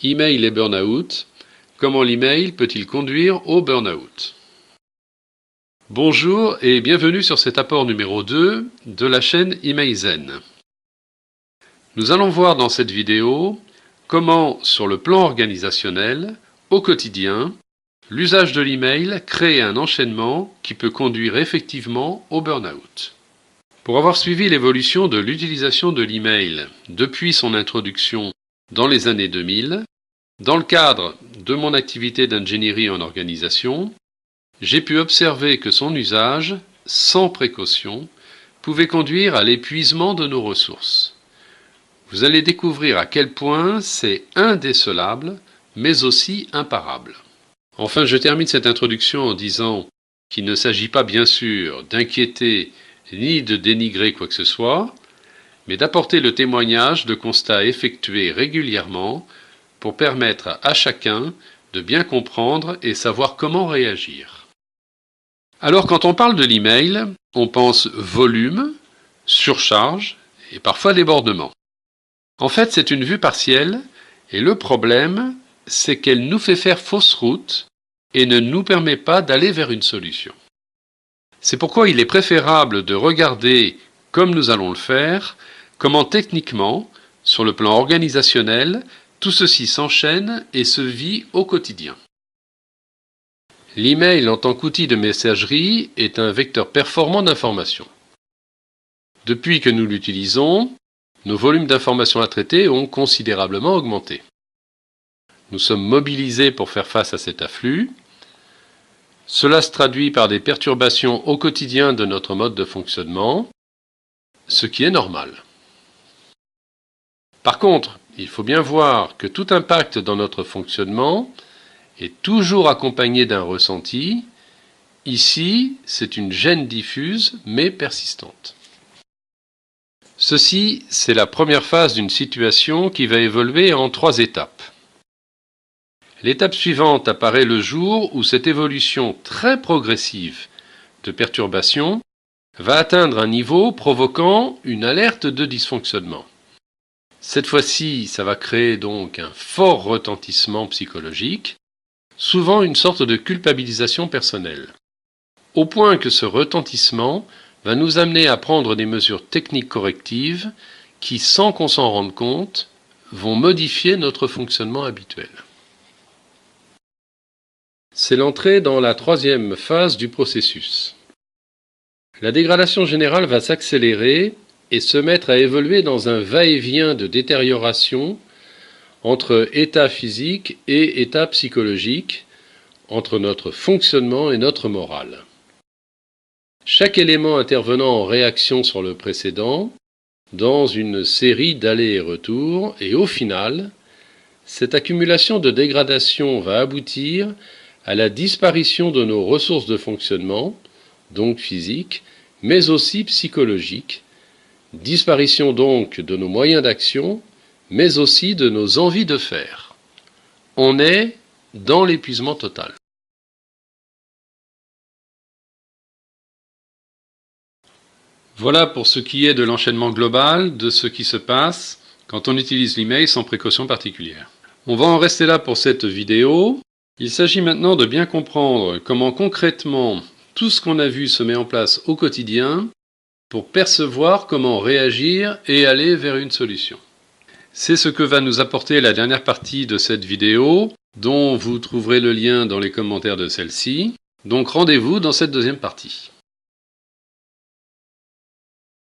Email et burn-out. Comment l'email peut-il conduire au burn-out? Bonjour et bienvenue sur cet apport numéro 2 de la chaîne Email Zen. Nous allons voir dans cette vidéo comment, sur le plan organisationnel, au quotidien, l'usage de l'email crée un enchaînement qui peut conduire effectivement au burn-out. Pour avoir suivi l'évolution de l'utilisation de l'email depuis son introduction dans les années 2000, dans le cadre de mon activité d'ingénierie en organisation, j'ai pu observer que son usage, sans précaution, pouvait conduire à l'épuisement de nos ressources. Vous allez découvrir à quel point c'est indécelable, mais aussi imparable. Enfin, je termine cette introduction en disant qu'il ne s'agit pas bien sûr d'inquiéter ni de dénigrer quoi que ce soit, mais d'apporter le témoignage de constats effectués régulièrement pour permettre à chacun de bien comprendre et savoir comment réagir. Alors quand on parle de l'email, on pense volume, surcharge et parfois débordement. En fait, c'est une vue partielle et le problème, c'est qu'elle nous fait faire fausse route et ne nous permet pas d'aller vers une solution. C'est pourquoi il est préférable de regarder, comme nous allons le faire, comment techniquement, sur le plan organisationnel, tout ceci s'enchaîne et se vit au quotidien. L'email en tant qu'outil de messagerie est un vecteur performant d'information. Depuis que nous l'utilisons, nos volumes d'informations à traiter ont considérablement augmenté. Nous sommes mobilisés pour faire face à cet afflux. Cela se traduit par des perturbations au quotidien de notre mode de fonctionnement, ce qui est normal. Par contre, il faut bien voir que tout impact dans notre fonctionnement est toujours accompagné d'un ressenti. Ici, c'est une gêne diffuse mais persistante. Ceci, c'est la première phase d'une situation qui va évoluer en 3 étapes. L'étape suivante apparaît le jour où cette évolution très progressive de perturbation va atteindre un niveau provoquant une alerte de dysfonctionnement. Cette fois-ci, ça va créer donc un fort retentissement psychologique, souvent une sorte de culpabilisation personnelle, au point que ce retentissement va nous amener à prendre des mesures techniques correctives qui, sans qu'on s'en rende compte, vont modifier notre fonctionnement habituel. C'est l'entrée dans la 3e phase du processus. La dégradation générale va s'accélérer et se mettre à évoluer dans un va-et-vient de détérioration entre état physique et état psychologique, entre notre fonctionnement et notre morale. Chaque élément intervenant en réaction sur le précédent, dans une série d'allers et retours, et au final, cette accumulation de dégradation va aboutir à la disparition de nos ressources de fonctionnement, donc physiques, mais aussi psychologiques, disparition donc de nos moyens d'action, mais aussi de nos envies de faire. On est dans l'épuisement total. Voilà pour ce qui est de l'enchaînement global de ce qui se passe quand on utilise l'email sans précaution particulière. On va en rester là pour cette vidéo. Il s'agit maintenant de bien comprendre comment concrètement tout ce qu'on a vu se met en place au quotidien pour percevoir comment réagir et aller vers une solution. C'est ce que va nous apporter la dernière partie de cette vidéo, dont vous trouverez le lien dans les commentaires de celle-ci. Donc rendez-vous dans cette 2e partie.